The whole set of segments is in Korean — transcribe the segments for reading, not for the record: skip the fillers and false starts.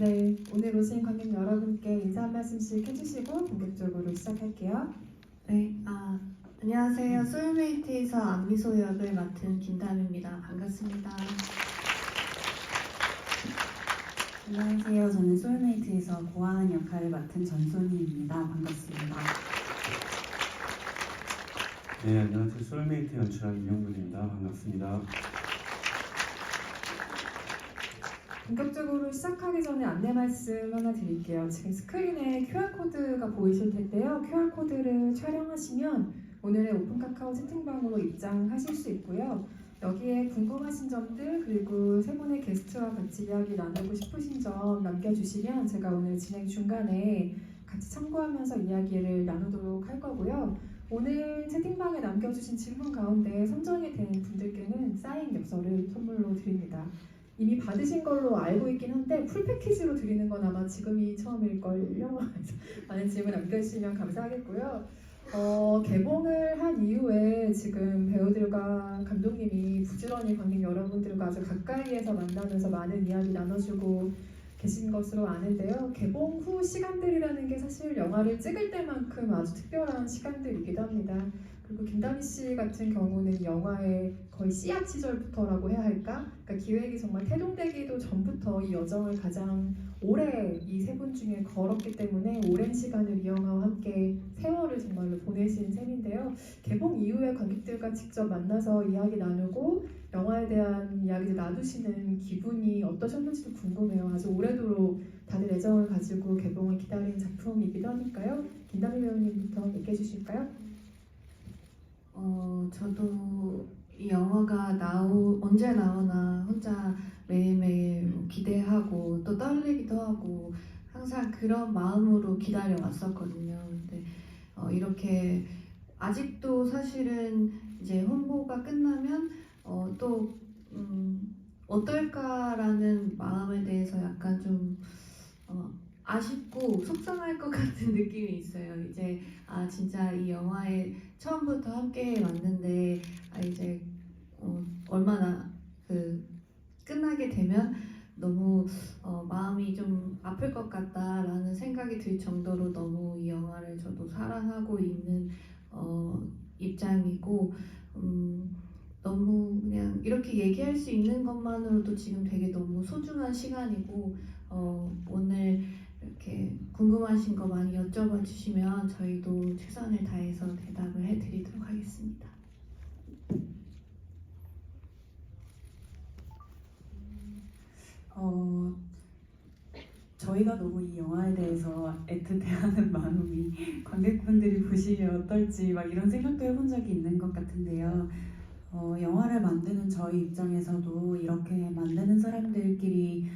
네, 오늘 오신 관객 여러분께 인사 한 말씀씩 해주시고 본격적으로 시작할게요. 네, 안녕하세요. 소울메이트에서 안미소 역을 맡은 김담입니다. 반갑습니다. 안녕하세요. 저는 소울메이트에서 고아한 역할을 맡은 전소니입니다. 반갑습니다. 네, 안녕하세요. 소울메이트 연출한 이용근입니다. 반갑습니다. 본격적으로 시작하기 전에 안내 말씀 하나 드릴게요. 지금 스크린에 QR코드가 보이실 텐데요. QR코드를 촬영하시면 오늘의 오픈 카카오 채팅방으로 입장하실 수 있고요. 여기에 궁금하신 점들 그리고 세 분의 게스트와 같이 이야기 나누고 싶으신 점 남겨주시면 제가 오늘 진행 중간에 같이 참고하면서 이야기를 나누도록 할 거고요. 오늘 채팅방에 남겨주신 질문 가운데 선정이 된 분들께는 사인 엽서를 선물로 드립니다. 이미 받으신 걸로 알고 있긴 한데 풀 패키지로 드리는 건 아마 지금이 처음일걸요. 많은 질문 남겨주시면 감사하겠고요. 개봉을 한 이후에 지금 배우들과 감독님이 부지런히 관객 여러분들과 아주 가까이에서 만나면서 많은 이야기 나눠주고 계신 것으로 아는데요. 개봉 후 시간들이라는 게 사실 영화를 찍을 때만큼 아주 특별한 시간들이기도 합니다. 그리고 김다미 씨 같은 경우는 영화의 거의 씨앗 시절부터라고 해야 할까? 그러니까 기획이 정말 태동되기도 전부터 이 여정을 가장 오래 이 세 분 중에 걸었기 때문에 오랜 시간을 이 영화와 함께 세월을 정말로 보내신 셈인데요. 개봉 이후에 관객들과 직접 만나서 이야기 나누고 영화에 대한 이야기를 나누시는 기분이 어떠셨는지도 궁금해요. 아주 오래도록 다들 애정을 가지고 개봉을 기다린 작품이기도 하니까요. 김다미 배우님부터 얘기해 주실까요? 저도 이 영화가 언제 나오나 혼자 매일매일 기대하고 또 떨리기도 하고 항상 그런 마음으로 기다려 왔었거든요. 근데 이렇게 아직도 사실은 이제 홍보가 끝나면 또 어떨까라는 마음에 대해서 약간 좀 아쉽고 속상할 것 같은 느낌이 있어요. 이제 진짜 이 영화에 처음부터 함께 왔는데 이제 얼마나 끝나게 되면 너무 마음이 좀 아플 것 같다라는 생각이 들 정도로 너무 이 영화를 저도 사랑하고 있는 입장이고 너무 그냥 이렇게 얘기할 수 있는 것만으로도 지금 되게 너무 소중한 시간이고 오늘 이렇게 궁금하신 거 많이 여쭤봐 주시면 저희도 최선을 다해서 대답을 해드리도록 하겠습니다. 저희가 너무 이 영화에 대해서 애틋해하는 마음이 관객분들이 보시면 어떨지 막 이런 생각도 해본 적이 있는 것 같은데요. 영화를 만드는 저희 입장에서도 이렇게 만드는 사람들끼리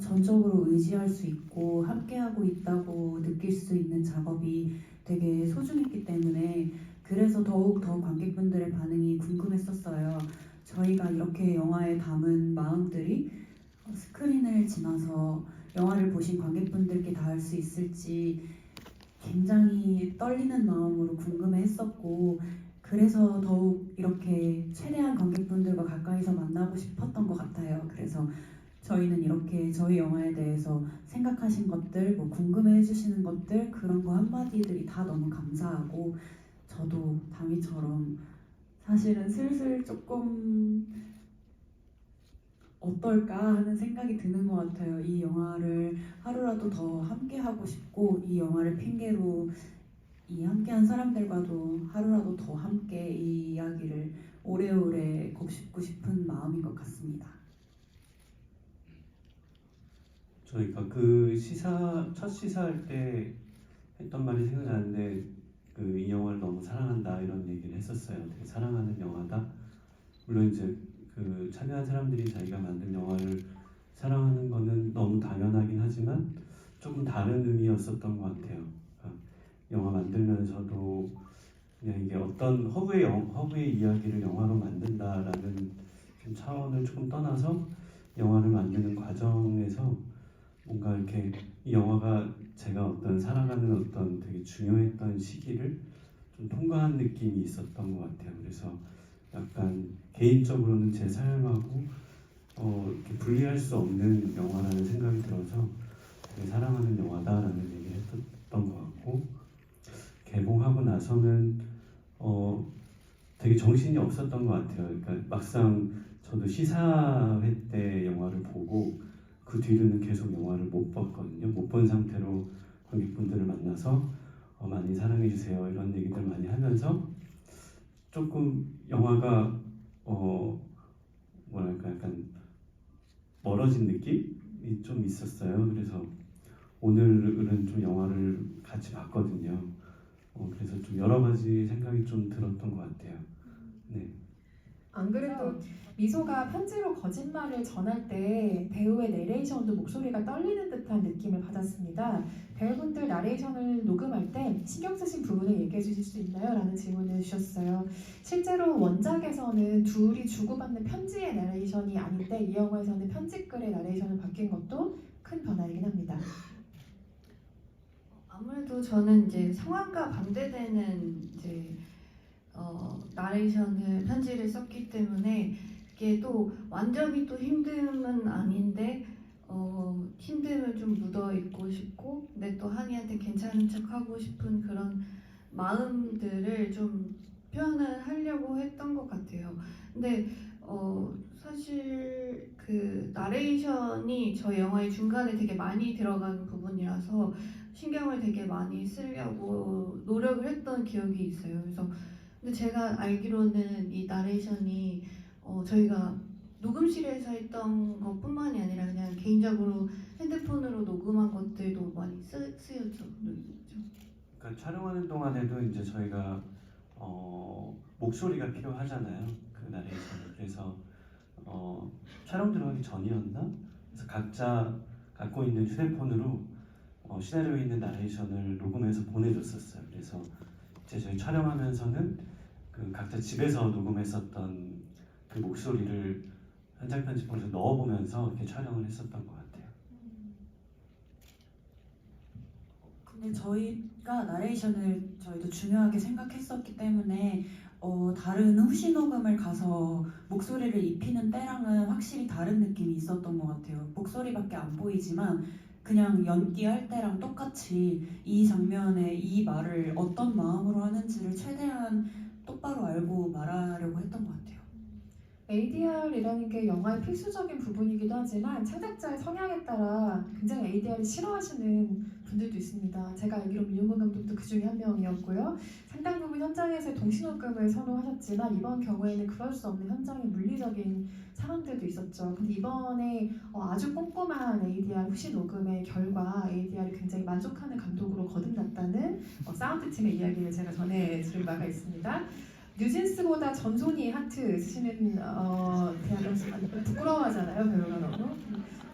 전적으로 의지할 수 있고 함께하고 있다고 느낄 수 있는 작업이 되게 소중했기 때문에 그래서 더욱 더 관객분들의 반응이 궁금했었어요. 저희가 이렇게 영화에 담은 마음들이 스크린을 지나서 영화를 보신 관객분들께 닿을 수 있을지 굉장히 떨리는 마음으로 궁금해했었고 그래서 더욱 이렇게 최대한 관객분들과 가까이서 만나고 싶었던 것 같아요. 그래서 저희는 이렇게 저희 영화에 대해서 생각하신 것들, 뭐 궁금해 해주시는 것들 그런 거 한마디들이 다 너무 감사하고 저도 다미처럼 사실은 슬슬 조금 어떨까 하는 생각이 드는 것 같아요. 이 영화를 하루라도 더 함께 하고 싶고 이 영화를 핑계로 이 함께한 사람들과도 하루라도 더 함께 이 이야기를 오래오래 곱씹고 싶은 마음인 것 같습니다. 저희가 첫 시사할 때 했던 말이 생각나는데 이 영화를 너무 사랑한다 이런 얘기를 했었어요. 되게 사랑하는 영화다. 물론 이제 참여한 사람들이 자기가 만든 영화를 사랑하는 거는 너무 당연하긴 하지만 조금 다른 의미였었던 것 같아요. 영화 만들면서도 그냥 이게 어떤 허브의 이야기를 영화로 만든다라는 좀 차원을 조금 떠나서 영화를 만드는 과정에서 뭔가 이렇게 이 영화가 제가 어떤 살아가는 어떤 되게 중요했던 시기를 좀 통과한 느낌이 있었던 것 같아요. 그래서 약간 개인적으로는 제 삶하고 이렇게 분리할 수 없는 영화라는 생각이 들어서 되게 사랑하는 영화다라는 얘기를 했던 것 같고, 개봉하고 나서는 되게 정신이 없었던 것 같아요. 그러니까 막상 저도 시사회 때 영화를 보고 그 뒤로는 계속 영화를 못 봤거든요. 못 본 상태로 관객분들을 만나서 많이 사랑해 주세요 이런 얘기들 많이 하면서 조금 영화가 뭐랄까 약간 멀어진 느낌이 좀 있었어요. 그래서 오늘은 좀 영화를 같이 봤거든요. 그래서 좀 여러 가지 생각이 좀 들었던 것 같아요. 네. 안 그래도 미소가 편지로 거짓말을 전할 때 배우의 내레이션도 목소리가 떨리는 듯한 느낌을 받았습니다. 배우분들 나레이션을 녹음할 때 신경 쓰신 부분을 얘기해 주실 수 있나요? 라는 질문을 주셨어요. 실제로 원작에서는 둘이 주고받는 편지의 나레이션이 아닌데 이 영화에서는 편지글의 나레이션을 바뀐 것도 큰 변화이긴 합니다. 아무래도 저는 이제 상황과 반대되는 이제 나레이션을 편지를 썼기 때문에 이게 또 완전히 또 힘듦은 아닌데 힘듦을 좀 묻어 있고 싶고 근데 또 한이한테 괜찮은 척 하고 싶은 그런 마음들을 좀 표현을 하려고 했던 것 같아요. 근데 사실 그 나레이션이 저 영화의 중간에 되게 많이 들어가는 부분이라서 신경을 되게 많이 쓰려고 노력을 했던 기억이 있어요. 그래서 근데 제가 알기로는 이 나레이션이 저희가 녹음실에서 했던 것뿐만이 아니라 그냥 개인적으로 핸드폰으로 녹음한 것들도 많이 쓰였죠. 그러니까 촬영하는 동안에도 이제 저희가 목소리가 필요하잖아요. 그 나레이션을. 그래서 촬영 들어가기 전이었나? 그래서 각자 갖고 있는 휴대폰으로 시나리오에 있는 나레이션을 녹음해서 보내줬었어요. 그래서 이제 저희 촬영하면서는 그 각자 집에서 녹음했었던 그 목소리를 현장 편집본에서 넣어보면서 이렇게 촬영을 했었던 것 같아요. 근데 저희가 나레이션을 저희도 중요하게 생각했었기 때문에 다른 후시 녹음을 가서 목소리를 입히는 때랑은 확실히 다른 느낌이 있었던 것 같아요. 목소리밖에 안 보이지만 그냥 연기할 때랑 똑같이 이 장면에 이 말을 어떤 마음으로 하는지를 최대한 똑바로 알고 말하려고 했던 것 같아요. ADR이라는 게 영화의 필수적인 부분이기도 하지만 창작자의 성향에 따라 굉장히 ADR을 싫어하시는 분들도 있습니다. 제가 알기로 민용근 감독도 그 중에 한 명이었고요. 상당 부분 현장에서 동시녹음을 선호하셨지만 이번 경우에는 그럴 수 없는 현장의 물리적인 상황들도 있었죠. 근데 이번에 아주 꼼꼼한 ADR 후시 녹음의 결과 ADR이 굉장히 만족하는 감독으로 거듭났다는 사운드 팀의 이야기를 제가 전해 들은 바가 있습니다. 뉴진스보다 전소니 하트 쓰시는 대학교 부끄러워하잖아요, 배우가 너무.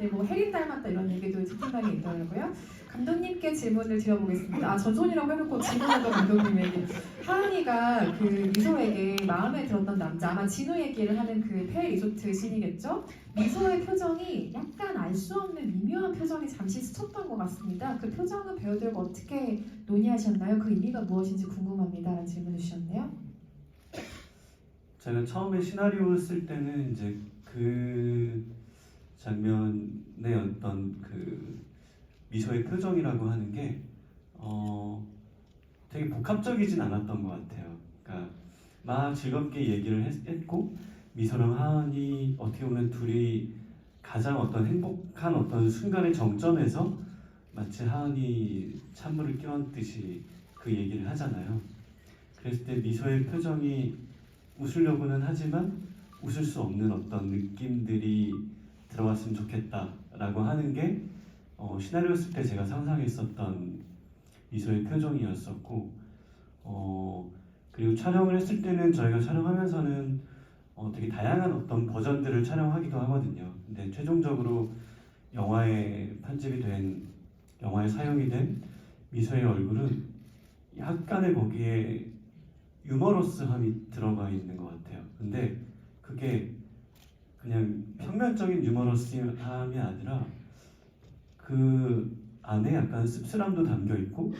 네, 뭐 혜린 닮았다 이런 얘기도 채팅방에 있더라고요. 감독님께 질문을 드려보겠습니다. 전소니라고 해놓고 질문을 또 감독님에게. 하은이가 그 미소에게 마음에 들었던 남자, 아마 진우 얘기를 하는 그 폐 리조트 씬이겠죠? 미소의 표정이 약간 알 수 없는 미묘한 표정이 잠시 스쳤던 것 같습니다. 그 표정은 배우들과 어떻게 논의하셨나요? 그 의미가 무엇인지 궁금합니다. 라는 질문을 주셨네요. 제가 처음에 시나리오 쓸 때는 이제 그 장면의 어떤 그 미소의 표정이라고 하는 게 되게 복합적이진 않았던 것 같아요. 그러니까 막 즐겁게 얘기를 했고 미소랑 하은이 어떻게 보면 둘이 가장 어떤 행복한 어떤 순간의 정점에서 마치 하은이 찬물을 끼얹듯이 그 얘기를 하잖아요. 그랬을 때 미소의 표정이 웃으려고는 하지만 웃을 수 없는 어떤 느낌들이 들어갔으면 좋겠다라고 하는 게 시나리오 쓸 때 제가 상상했었던 미소의 표정이었었고 그리고 촬영을 했을 때는 저희가 촬영하면서는 되게 다양한 어떤 버전들을 촬영하기도 하거든요. 근데 최종적으로 영화에 편집이 된 영화에 사용이 된 미소의 얼굴은 약간의 거기에 유머러스함이 들어가 있는 것 같아요. 근데 그게 그냥 평면적인 유머러스함이 아니라 그 안에 약간 씁쓸함도 담겨 있고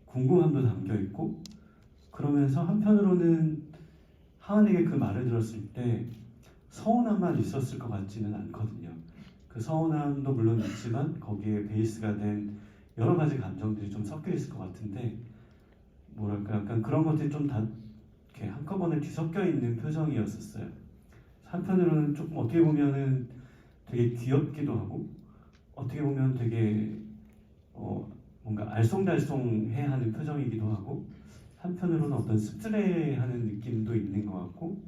궁금함도 담겨 있고 그러면서 한편으로는 하은에게 그 말을 들었을 때 서운함만 있었을 것 같지는 않거든요. 그 서운함도 물론 있지만 거기에 베이스가 된 여러 가지 감정들이 좀 섞여 있을 것 같은데 뭐랄까 약간 그런 것들이 좀 다 이렇게 한꺼번에 뒤섞여 있는 표정이었었어요. 한편으로는 조금 어떻게 보면은 되게 귀엽기도 하고 어떻게 보면 되게 뭔가 알쏭달쏭해하는 표정이기도 하고 한편으로는 어떤 씁쓸해하는 느낌도 있는 것 같고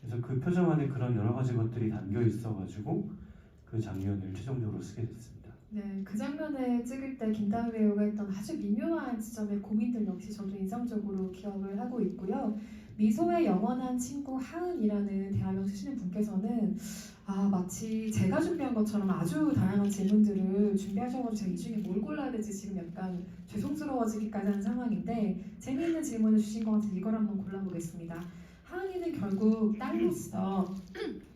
그래서 그 표정 안에 그런 여러 가지 것들이 담겨 있어가지고 그 장면을 최종적으로 쓰게 됐습니다. 네, 그 장면을 찍을 때 김다미 배우가 했던 아주 미묘한 지점의 고민들 역시 저도 인상적으로 기억을 하고 있고요. 미소의 영원한 친구 하은이라는 대화명 쓰시는 분께서는 마치 제가 준비한 것처럼 아주 다양한 질문들을 준비하셔가지고 제가 이 중에 뭘 골라야 될지 지금 약간 죄송스러워지기까지 하는 상황인데 재미있는 질문을 주신 것 같아서 이걸 한번 골라보겠습니다. 하은이는 결국 딸로서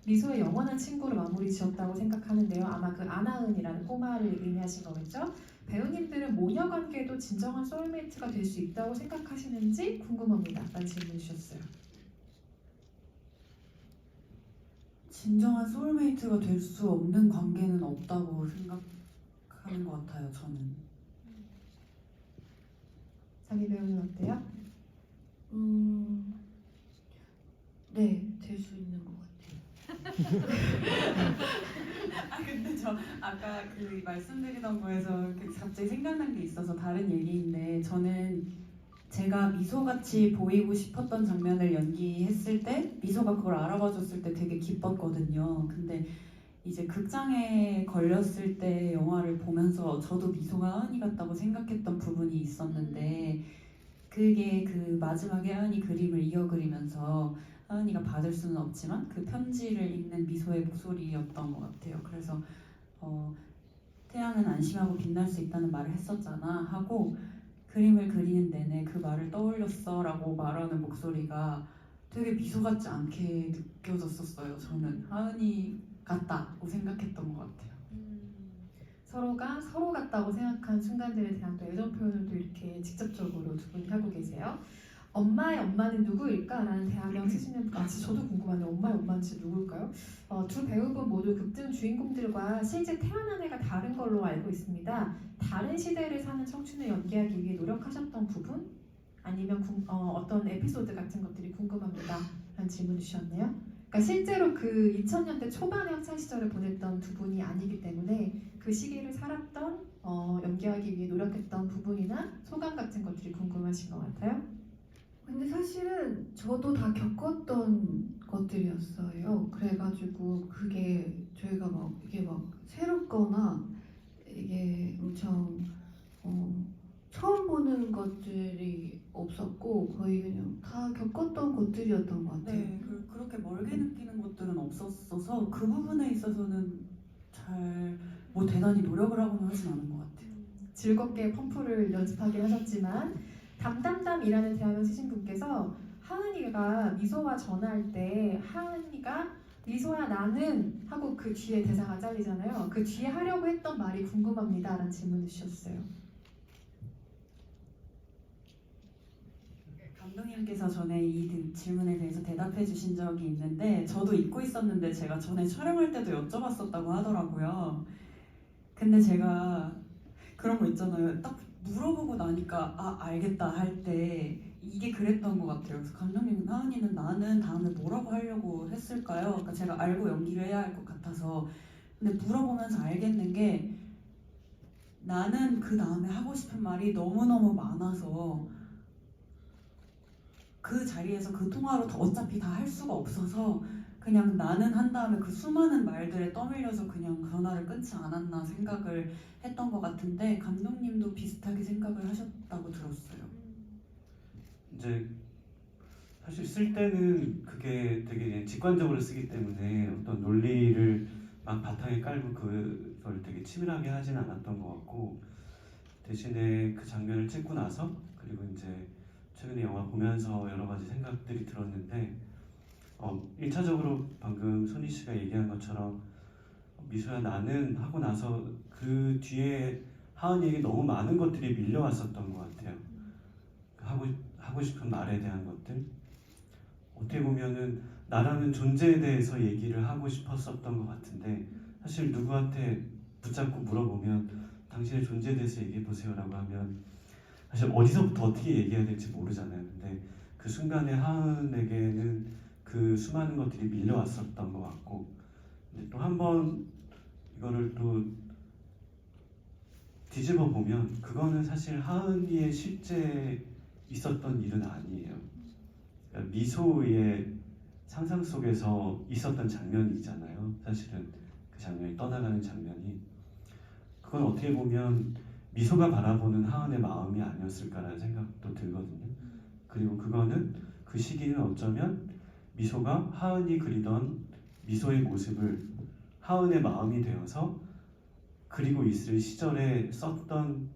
미소의 영원한 친구로 마무리 지었다고 생각하는데요. 아마 그 안하은이라는 꼬마를 의미하신 거겠죠? 배우님들은 모녀 관계도 진정한 소울메이트가 될 수 있다고 생각하시는지 궁금합니다. 라는 질문 주셨어요. 진정한 소울메이트가 될 수 없는 관계는 없다고 생각하는 것 같아요. 저는. 자기 배우는 어때요? 네, 될 수 있는 것 같아요. 근데 저 아까 그 말씀드리던 거에서 갑자기 생각난 게 있어서 다른 얘기인데 저는 제가 미소같이 보이고 싶었던 장면을 연기했을 때 미소가 그걸 알아봐 줬을 때 되게 기뻤거든요. 근데 이제 극장에 걸렸을 때 영화를 보면서 저도 미소가 하은이 같다고 생각했던 부분이 있었는데 그게 그 마지막에 하은이 그림을 이어그리면서 하은이가 받을 수는 없지만 그 편지를 읽는 미소의 목소리였던 것 같아요. 그래서 태양은 안심하고 빛날 수 있다는 말을 했었잖아 하고 그림을 그리는 내내 그 말을 떠올렸어 라고 말하는 목소리가 되게 미소 같지 않게 느껴졌었어요. 저는 하은이 같다고 생각했던 것 같아요. 서로가 서로 같다고 생각한 순간들에 대한 또 애정 표현을 또 이렇게 직접적으로 두 분이 하고 계세요. 엄마의 엄마는 누구일까? 라는 대화명 쓰시는 분, 진짜 저도 궁금한데 엄마의 엄마는 진짜 누굴까요? 두 배우분 모두 극중 주인공들과 실제 태어난 해가 다른 걸로 알고 있습니다. 다른 시대를 사는 청춘을 연기하기 위해 노력하셨던 부분? 아니면 어떤 에피소드 같은 것들이 궁금합니다. 라는 질문을 주셨네요. 그러니까 실제로 그 2000년대 초반의 학창 시절을 보냈던 두 분이 아니기 때문에 그 시기를 살았던 연기하기 위해 노력했던 부분이나 소감 같은 것들이 궁금하신 것 같아요. 근데 사실은 저도 다 겪었던 것들이었어요. 그래가지고 그게 저희가 이게 새롭거나 이게 엄청 처음 보는 것들이 없었고 거의 그냥 다 겪었던 것들이었던 것 같아요. 네, 그렇게 멀게 느끼는 것들은 없었어서 그 부분에 있어서는 잘 대단히 노력을 하거나 하진 않은 것 같아요. 즐겁게 펌프를 연습하긴 하셨지만 담담담이라는 대화명 쓰신 분께서 하은이가 미소와 전화할 때 하은이가 미소야 나는 하고 그 뒤에 대사가 잘리잖아요. 그 뒤에 하려고 했던 말이 궁금합니다 라는 질문을 주셨어요. 감독님께서 전에 이 질문에 대해서 대답해 주신 적이 있는데 저도 잊고 있었는데 제가 전에 촬영할 때도 여쭤봤었다고 하더라고요. 근데 제가 그런 거 있잖아요. 딱 물어보고 나니까 알겠다 할 때 이게 그랬던 것 같아요. 그래서 감독님 하은이는 나는 다음에 뭐라고 하려고 했을까요? 그러니까 제가 알고 연기를 해야 할 것 같아서 근데 물어보면서 알겠는 게 나는 그 다음에 하고 싶은 말이 너무너무 많아서 그 자리에서 그 통화로 어차피 다 할 수가 없어서 그냥 나는 한 다음에 그 수많은 말들에 떠밀려서 그냥 전화를 끊지 않았나 생각을 했던 것 같은데 감독님도 비슷하게 생각을 하셨다고 들었어요. 이제 사실 쓸 때는 그게 되게 직관적으로 쓰기 때문에 어떤 논리를 막 바탕에 깔고 그걸 되게 치밀하게 하진 않았던 것 같고 대신에 그 장면을 찍고 나서 그리고 이제 최근에 영화 보면서 여러 가지 생각들이 들었는데 1차적으로 방금 손희 씨가 얘기한 것처럼 미소야 나는 하고 나서 그 뒤에 하은이에게 너무 많은 것들이 밀려왔었던 것 같아요. 하고 싶은 말에 대한 것들 어떻게 보면은 나라는 존재에 대해서 얘기를 하고 싶었었던 것 같은데 사실 누구한테 붙잡고 물어보면 당신의 존재에 대해서 얘기해 보세요라고 하면 사실 어디서부터 어떻게 얘기해야 될지 모르잖아요. 근데 그 순간에 하은에게는 그 수많은 것들이 밀려왔었던 것 같고, 또 한 번 이거를 또 뒤집어 보면 그거는 사실 하은이의 실제 있었던 일은 아니에요. 그러니까 미소의 상상 속에서 있었던 장면이잖아요. 사실은 그 장면이 떠나가는 장면이, 그건 어떻게 보면 미소가 바라보는 하은의 마음이 아니었을까라는 생각도 들거든요. 그리고 그거는 그 시기는 어쩌면 미소가 하은이 그리던 미소의 모습을 하은의 마음이 되어서 그리고 있을 시절에 썼던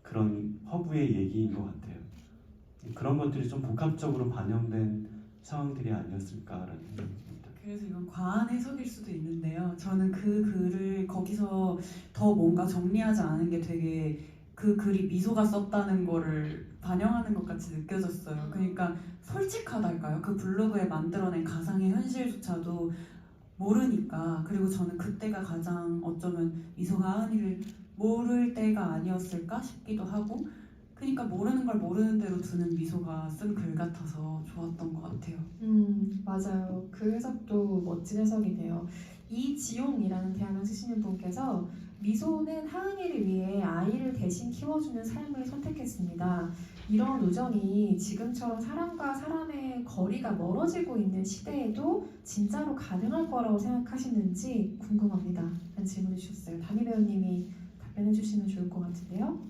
그런 허구의 얘기인 것 같아요. 그런 것들이 좀 복합적으로 반영된 상황들이 아니었을까라는 생각이 듭니다. 그래서 이건 과한 해석일 수도 있는데요. 저는 그 글을 거기서 더 뭔가 정리하지 않은 게 되게 그 글이 미소가 썼다는 거를 반영하는 것 같이 느껴졌어요. 그러니까 솔직하달까요? 그 블로그에 만들어낸 가상의 현실조차도 모르니까. 그리고 저는 그때가 가장 어쩌면 미소가 하은이를 모를 때가 아니었을까 싶기도 하고, 그러니까 모르는 걸 모르는 대로 두는 미소가 쓴 글 같아서 좋았던 것 같아요. 맞아요. 그 해석도 멋진 해석이네요. 이지용이라는 대학을 쓰시는 분께서 미소는 하은이를 위해 아이를 대신 키워주는 삶을 선택했습니다. 이런 우정이 지금처럼 사람과 사람의 거리가 멀어지고 있는 시대에도 진짜로 가능할 거라고 생각하시는지 궁금합니다. 라는 질문을 주셨어요. 담임 배우님이 답변해 주시면 좋을 것 같은데요.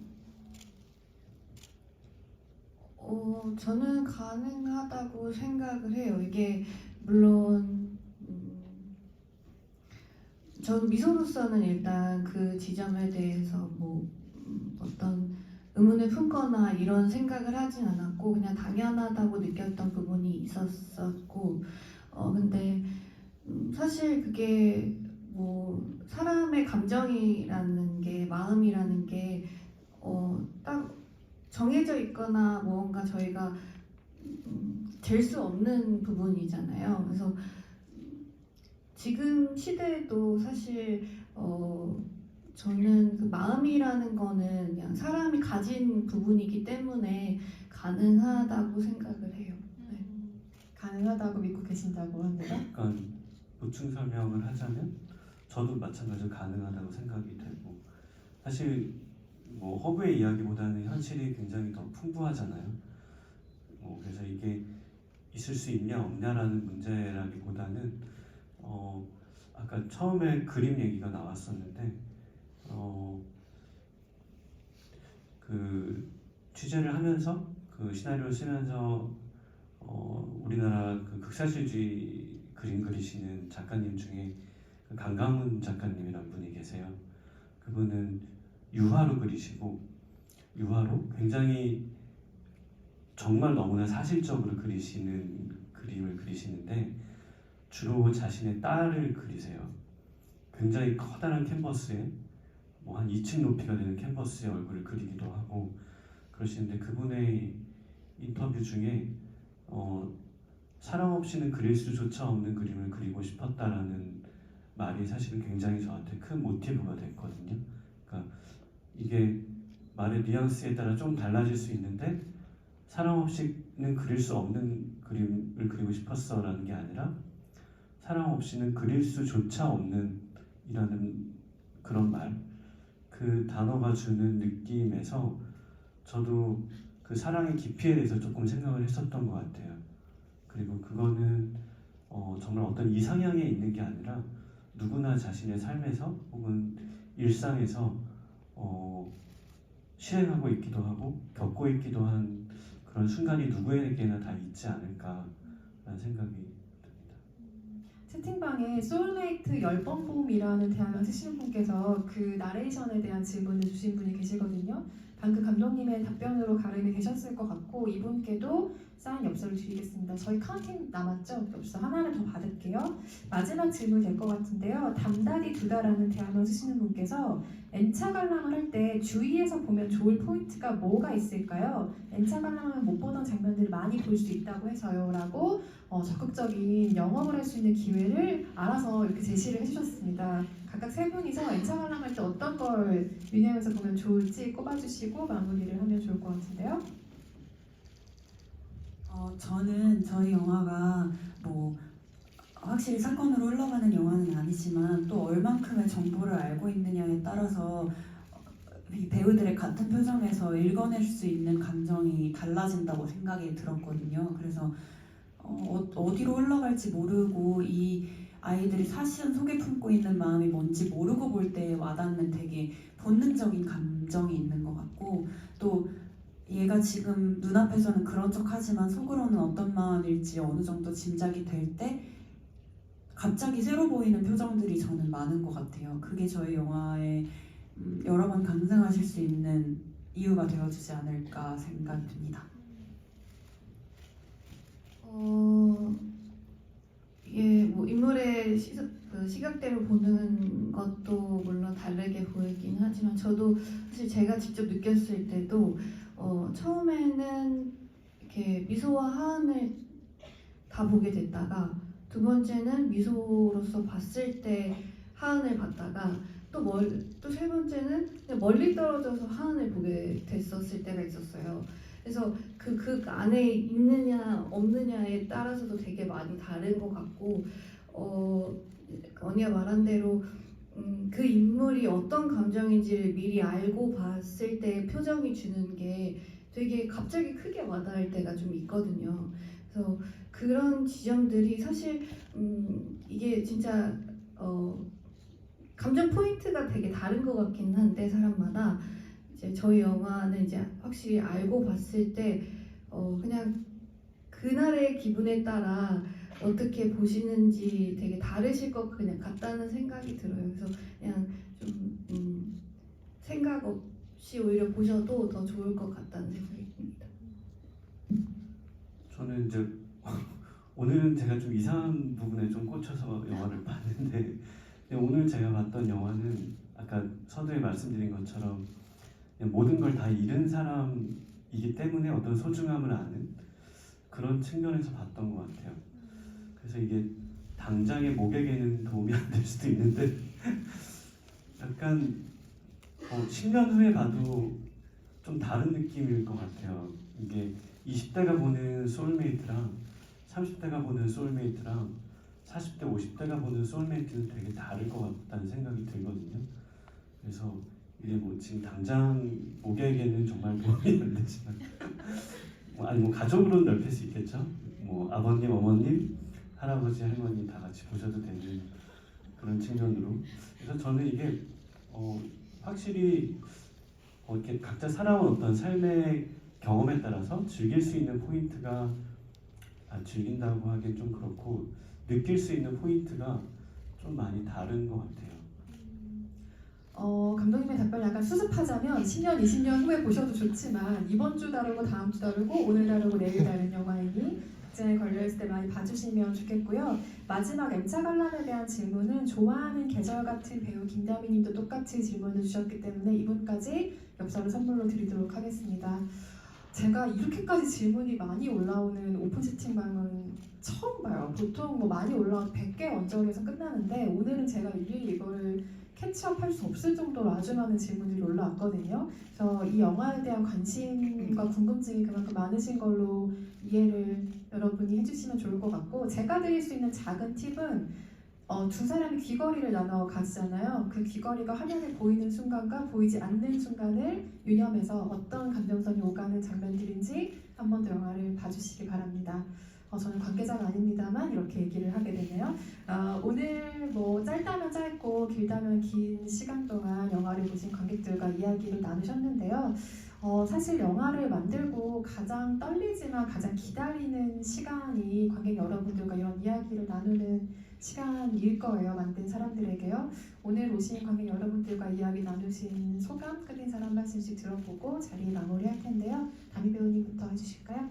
저는 가능하다고 생각을 해요. 이게 물론 저는 미소로서는 일단 그 지점에 대해서 어떤 의문을 품거나 이런 생각을 하진 않았고 그냥 당연하다고 느꼈던 부분이 있었었고 근데 사실 그게 사람의 감정이라는 게 마음이라는 게 딱 정해져 있거나 뭔가 저희가 될 수 없는 부분이잖아요. 그래서 지금 시대에도 사실 저는 그 마음이라는 거는 그냥 사람이 가진 부분이기 때문에 가능하다고 생각을 해요. 네. 가능하다고 믿고 계신다고 합니다. 약간 보충 설명을 하자면 저도 마찬가지로 가능하다고 생각이 되고, 사실 허브의 이야기보다는 현실이 굉장히 더 풍부하잖아요. 그래서 이게 있을 수 있냐 없냐라는 문제라기보다는 아까 처음에 그림 얘기가 나왔었는데 그 취재를 하면서 그 시나리오를 쓰면서 우리나라 그 극사실주의 그림 그리시는 작가님 중에 그 강강훈 작가님이란 분이 계세요. 그분은 유화로 그리시고, 유화로 굉장히 정말 너무나 사실적으로 그리시는 그림을 그리시는데 주로 자신의 딸을 그리세요. 굉장히 커다란 캔버스에 한 2층 높이가 되는 캔버스에 얼굴을 그리기도 하고 그러시는데, 그분의 인터뷰 중에 사랑 없이는 그릴 수조차 없는 그림을 그리고 싶었다라는 말이 사실은 굉장히 저한테 큰 모티브가 됐거든요. 그러니까 이게 말의 뉘앙스에 따라 좀 달라질 수 있는데 사랑 없이는 그릴 수 없는 그림을 그리고 싶었어라는 게 아니라 사랑 없이는 그릴 수조차 없는 이라는 그런 말, 그 단어가 주는 느낌에서 저도 그 사랑의 깊이에 대해서 조금 생각을 했었던 것 같아요. 그리고 그거는 정말 어떤 이상향에 있는 게 아니라 누구나 자신의 삶에서 혹은 일상에서 실행하고 있기도 하고 겪고 있기도 한 그런 순간이 누구에게나 다 있지 않을까라는 생각이 듭니다. 채팅방에 소울메이트 10번 봄이라는 대학을 쓰시는 분께서 그 나레이션에 대한 질문을 주신 분이 계시거든요. 방금 감독님의 답변으로 가름이 되셨을 것 같고 이분께도 사인 엽서를 드리겠습니다. 저희 카운팅 남았죠? 엽서 하나를 더 받을게요. 마지막 질문 될 것 같은데요. 담다디 두다라는 대학을 쓰시는 분께서 N차 관람을 할 때 주위에서 보면 좋을 포인트가 뭐가 있을까요? N차 관람을 못 보던 장면들을 많이 볼 수 있다고 해서요 라고 적극적인 영업을 할 수 있는 기회를 알아서 이렇게 제시를 해주셨습니다. 각각 세 분이서 N차 관람할 때 어떤 걸 유념해서 보면 좋을지 꼽아주시고 마무리를 하면 좋을 것 같은데요. 저는 저희 영화가 뭐 확실히 사건으로 흘러가는 영화는 아니지만 또 얼만큼의 정보를 알고 있느냐에 따라서 이 배우들의 같은 표정에서 읽어낼 수 있는 감정이 달라진다고 생각이 들었거든요. 그래서 어디로 흘러갈지 모르고 이 아이들이 사실은 속에 품고 있는 마음이 뭔지 모르고 볼 때 와닿는 되게 본능적인 감정이 있는 것 같고, 또 얘가 지금 눈앞에서는 그런 척하지만 속으로는 어떤 마음일지 어느 정도 짐작이 될 때 갑자기 새로 보이는 표정들이 저는 많은 것 같아요. 그게 저희 영화에 여러 번 감상하실 수 있는 이유가 되어주지 않을까 생각이 듭니다. 이게 뭐 인물의 시각대로 보는 것도 물론 다르게 보이긴 하지만 저도 사실 제가 직접 느꼈을 때도 처음에는 이렇게 미소와 하은을 다 보게 됐다가 두 번째는 미소로서 봤을 때 하은을 봤다가 또 세 번째는 그냥 멀리 떨어져서 하은을 보게 됐었을 때가 있었어요. 그래서 그 안에 있느냐 없느냐에 따라서도 되게 많이 다른 것 같고 언니가 말한 대로 그 인물이 어떤 감정인지를 미리 알고 봤을 때 표정이 주는 게 되게 갑자기 크게 와닿을 때가 좀 있거든요. 그래서 그런 지점들이 사실 이게 진짜 감정 포인트가 되게 다른 것 같긴 한데 사람마다 이제 저희 영화는 이제 확실히 알고 봤을 때 그냥 그날의 기분에 따라 어떻게 보시는지 되게 다르실 것 그냥 같다는 생각이 들어요. 그래서 그냥 좀 생각 없이 오히려 보셔도 더 좋을 것 같다는 생각이 듭니다. 저는 이제 오늘은 제가 좀 이상한 부분에 좀 꽂혀서 영화를 봤는데 오늘 제가 봤던 영화는 아까 서두에 말씀드린 것처럼 그냥 모든 걸 다 잃은 사람이기 때문에 어떤 소중함을 아는 그런 측면에서 봤던 것 같아요. 그래서 이게 당장의 목에게는 도움이 안 될 수도 있는데 약간 10년 후에 봐도 좀 다른 느낌일 것 같아요. 이게 20대가 보는 소울메이트랑 30대가 보는 소울메이트랑 40대, 50대가 보는 소울메이트는 되게 다를 것 같다는 생각이 들거든요. 그래서 이게 뭐 지금 당장 목에게는 정말 도움이 안 되지만 아니 뭐 가족으로는 넓힐 수 있겠죠. 뭐 아버님, 어머님, 할아버지, 할머니 다 같이 보셔도 되는 그런 측면으로. 그래서 저는 이게 확실히 이렇게 각자 살아온 어떤 삶의 경험에 따라서 즐길 수 있는 포인트가 즐긴다고 하기엔 좀 그렇고 느낄 수 있는 포인트가 좀 많이 다른 것 같아요. 감독님의 답변을 약간 수습하자면 10년, 20년 후에 보셔도 좋지만 이번 주 다르고 다음 주 다르고 오늘 다르고 내일 다른 영화이니 극장에 걸려있을 때 많이 봐주시면 좋겠고요. 마지막 N차 관람에 대한 질문은 좋아하는 계절 같은 배우 김다미 님도 똑같이 질문을 주셨기 때문에 이분까지 엽서를 선물로 드리도록 하겠습니다. 제가 이렇게까지 질문이 많이 올라오는 오픈 채팅방은 처음 봐요. 보통 뭐 많이 올라와도 100개 언저리에서 끝나는데 오늘은 제가 일일이 이거를 캐치업할 수 없을 정도로 아주 많은 질문들이 올라왔거든요. 그래서 이 영화에 대한 관심과 궁금증이 그만큼 많으신 걸로 이해를 여러분이 해주시면 좋을 것 같고, 제가 드릴 수 있는 작은 팁은 두 사람이 귀걸이를 나눠 가지잖아요. 그 귀걸이가 화면에 보이는 순간과 보이지 않는 순간을 유념해서 어떤 감정선이 오가는 장면들인지 한 번 더 영화를 봐주시기 바랍니다. 저는 관계자가 아닙니다만 이렇게 얘기를 하게 되네요. 오늘 뭐 짧다면 짧고 길다면 긴 시간 동안 영화를 보신 관객들과 이야기를 나누셨는데요. 사실 영화를 만들고 가장 떨리지만 가장 기다리는 시간이 관객 여러분들과 이런 이야기를 나누는 시간일 거예요. 만든 사람들에게요. 오늘 오신 관객 여러분들과 이야기 나누신 소감 끝인사 한 말씀씩 들어보고 자리 마무리할 텐데요. 다미 배우님부터 해주실까요?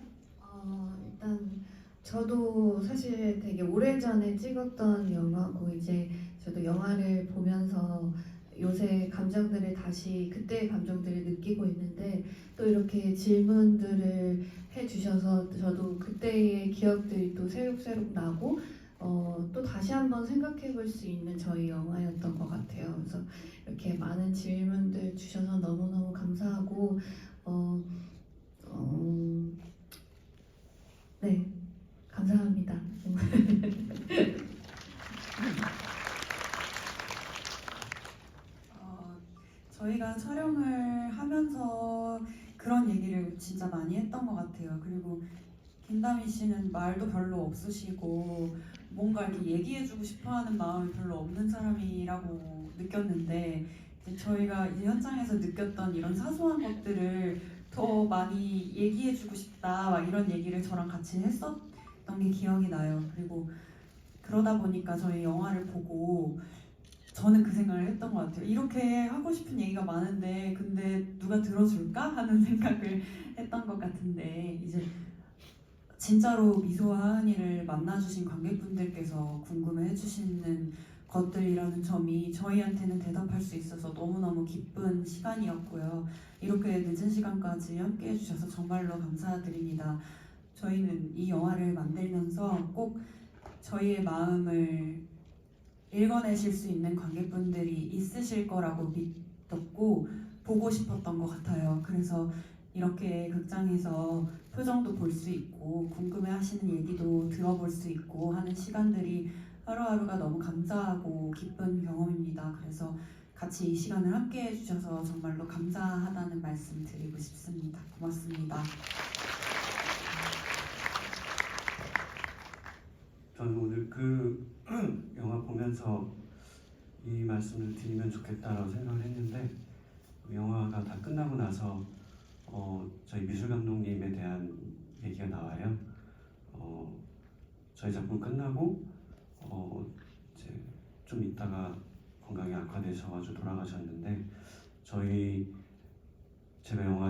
일단 저도 사실 되게 오래전에 찍었던 영화고 이제 저도 영화를 보면서 요새 감정들을 다시 그때의 감정들을 느끼고 있는데 또 이렇게 질문들을 해주셔서 저도 그때의 기억들이 또 새록새록 나고 또 다시 한번 생각해 볼 수 있는 저희 영화였던 것 같아요. 그래서 이렇게 많은 질문들 주셔서 너무너무 감사하고 네, 감사합니다. 저희가 촬영을 하면서 그런 얘기를 진짜 많이 했던 것 같아요. 그리고 김다미 씨는 말도 별로 없으시고 뭔가 이렇게 얘기해주고 싶어하는 마음이 별로 없는 사람이라고 느꼈는데 이제 저희가 이제 현장에서 느꼈던 이런 사소한 것들을 더 많이 얘기해주고 싶다 막 이런 얘기를 저랑 같이 했었던 게 기억이 나요. 그리고 그러다 보니까 저희 영화를 보고 저는 그 생각을 했던 것 같아요. 이렇게 하고 싶은 얘기가 많은데 근데 누가 들어줄까 하는 생각을 했던 것 같은데 이제 진짜로 미소와 하은이를 만나주신 관객분들께서 궁금해해주시는 것들이라는 점이 저희한테는 대답할 수 있어서 너무너무 기쁜 시간이었고요. 이렇게 늦은 시간까지 함께 해주셔서 정말로 감사드립니다. 저희는 이 영화를 만들면서 꼭 저희의 마음을 읽어내실 수 있는 관객분들이 있으실 거라고 믿었고 보고 싶었던 것 같아요. 그래서 이렇게 극장에서 표정도 볼 수 있고 궁금해하시는 얘기도 들어볼 수 있고 하는 시간들이 하루하루가 너무 감사하고 기쁜 경험입니다. 그래서 같이 이 시간을 함께 해주셔서 정말로 감사하다는 말씀 드리고 싶습니다. 고맙습니다. 저는 오늘 그 영화 보면서 이 말씀을 드리면 좋겠다라고 생각을 했는데 그 영화가 다 끝나고 나서 저희 미술 감독님에 대한 얘기가 나와요. 저희 작품 끝나고 이제 좀 있다가 건강이 악화되셔가지고 돌아가셨는데 제가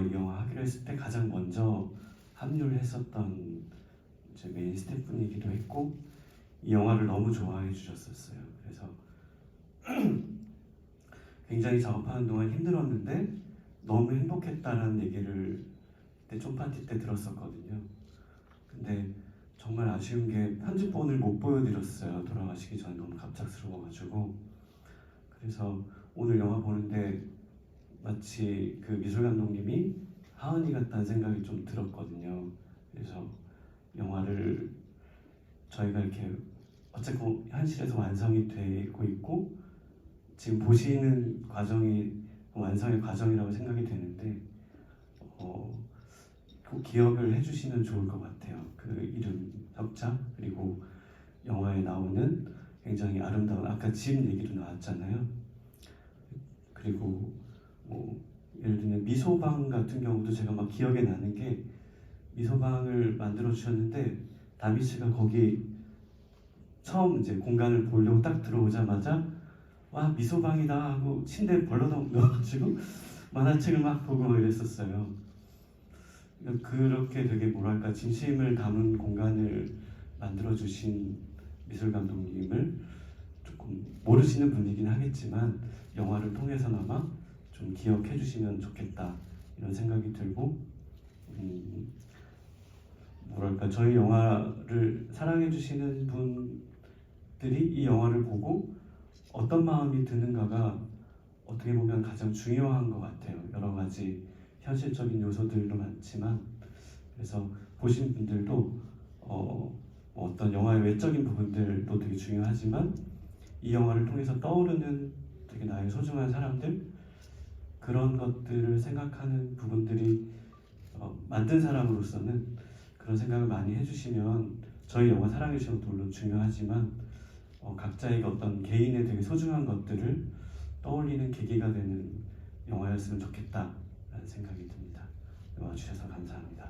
이 영화 하기로 했을 때 가장 먼저 합류를 했었던 이제 메인 스태프분이기도 했고 이 영화를 너무 좋아해 주셨었어요. 그래서 굉장히 작업하는 동안 힘들었는데 너무 행복했다는 얘기를 그때 촌파티 때 들었었거든요. 근데 정말 아쉬운 게 편집본을 못 보여드렸어요. 돌아가시기 전에 너무 갑작스러워가지고. 그래서 오늘 영화 보는데 마치 그 미술 감독님이 하은이 같다는 생각이 좀 들었거든요. 그래서 영화를 저희가 이렇게 어쨌든 현실에서 완성이 되고 있고 지금 보시는 과정이 완성의 과정이라고 생각이 되는데 꼭 기억을 해주시면 좋을 것 같아요. 그 이름 협자 그리고 영화에 나오는 굉장히 아름다운 아까 집 얘기도 나왔잖아요. 그리고 뭐 예를 들면 미소방 같은 경우도 제가 막 기억에 나는 게 미소방을 만들어 주셨는데 다미 씨가 거기 처음 이제 공간을 보려고 딱 들어오자마자 와 미소방이다 하고 침대에 벌러덩 넣어가지고 만화책을 막 보고 막 이랬었어요. 그렇게 되게 뭐랄까 진심을 담은 공간을 만들어 주신 미술 감독님을 조금 모르시는 분이긴 하겠지만 영화를 통해서나마 좀 기억해 주시면 좋겠다 이런 생각이 들고 뭐랄까 저희 영화를 사랑해 주시는 분들이 이 영화를 보고 어떤 마음이 드는가가 어떻게 보면 가장 중요한 것 같아요. 여러 가지 현실적인 요소들도 많지만 그래서 보신 분들도 어떤 영화의 외적인 부분들도 되게 중요하지만 이 영화를 통해서 떠오르는 되게 나의 소중한 사람들 그런 것들을 생각하는 부분들이 만든 사람으로서는 그런 생각을 많이 해주시면 저희 영화 사랑해 주시는 것도 물론 중요하지만 각자의 어떤 개인의 되게 소중한 것들을 떠올리는 계기가 되는 영화였으면 좋겠다라는 생각이 듭니다. 와주셔서 감사합니다.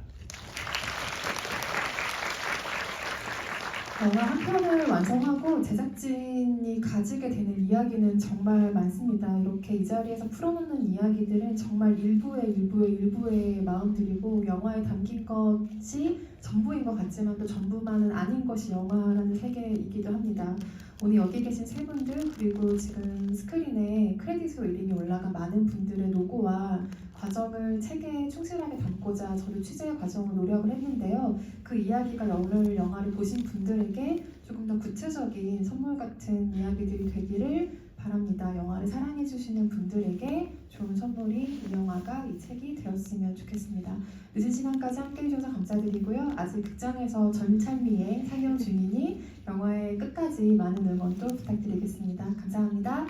영화 한 편을 완성하고 제작진이 가지게 되는 이야기는 정말 많습니다. 이렇게 이 자리에서 풀어놓는 이야기들은 정말 일부의 마음들이고 영화에 담긴 것이 전부인 것 같지만 또 전부만은 아닌 것이 영화라는 세계이기도 합니다. 오늘 여기 계신 세 분들 그리고 지금 스크린에 크레딧으로 이름이 올라간 많은 분들의 로고와 과정을 책에 충실하게 담고자 저도 취재 과정을 노력을 했는데요. 그 이야기가 오늘 영화를 보신 분들에게 조금 더 구체적인 선물 같은 이야기들이 되기를 바랍니다. 영화를 사랑해주시는 분들에게 좋은 선물이 이 영화가 이 책이 되었으면 좋겠습니다. 늦은 시간까지 함께 해주셔서 감사드리고요. 아직 극장에서 전찰미에 상영 중이니 영화의 끝까지 많은 응원도 부탁드리겠습니다. 감사합니다.